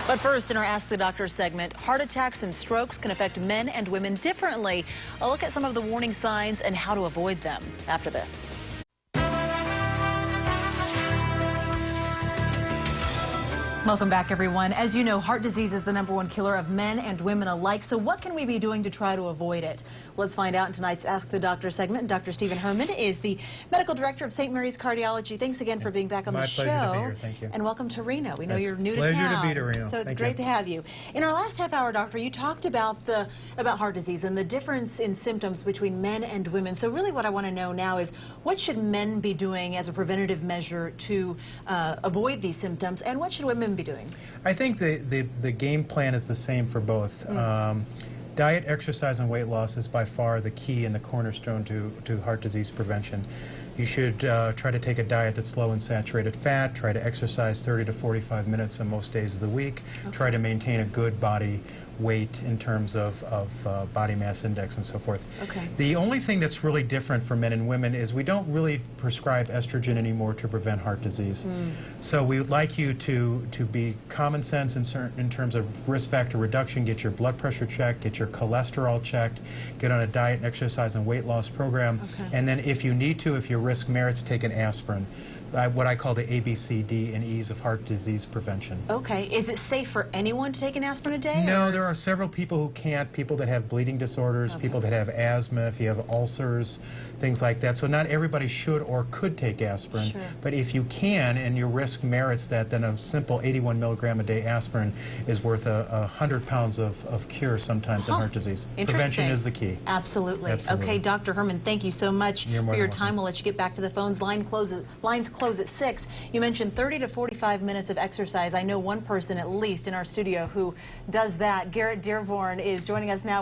But first, in our Ask the Doctor segment, heart attacks and strokes can affect men and women differently. A look at some of the warning signs and how to avoid them after this. Welcome back, everyone. As you know, heart disease is the #1 killer of men and women alike. So what can we be doing to try to avoid it? Let's find out in tonight's Ask the Doctor segment. Dr. Stephen Herman is the medical director of St. Mary's Cardiology. Thanks again for being back on the show. My pleasure to be here. Thank you. And welcome to Reno. We know you're new to town. Pleasure to be to Reno. So it's great to have you. In our last half hour, doctor, you talked about heart disease and the difference in symptoms between men and women. So really what I want to know now is what should men be doing as a preventative measure to avoid these symptoms, and what should women be doing? I think the game plan is the same for both. Diet, exercise, and weight loss is by far the key and the cornerstone to heart disease prevention. You should try to take a diet that's low in saturated fat, try to exercise 30 to 45 minutes on most days of the week, try to maintain a good body weight in terms of body mass index and so forth. The only thing that's really different for men and women is we don't really prescribe estrogen anymore to prevent heart disease. So we would like you to be common sense in terms of risk factor reduction, get your blood pressure checked, get your cholesterol checked, get on a diet and exercise and weight loss program, and then if you need to, if your risk merits, take an aspirin. What I call the A, B, C, D, and E's of heart disease prevention. Okay. Is it safe for anyone to take an aspirin a day? No, there are several people who can't, people that have bleeding disorders, people that have asthma, if you have ulcers, things like that. So not everybody should or could take aspirin. But if you can and your risk merits that, then a simple 81 milligram a day aspirin is worth 100 pounds of cure sometimes in heart disease. Prevention is the key. Absolutely. Okay, Dr. Herman, thank you so much for your time. We'll let you get back to the phones. Lines close at 6. You mentioned 30 to 45 minutes of exercise. I know one person at least in our studio who does that. Garrett Dearborn is joining us now.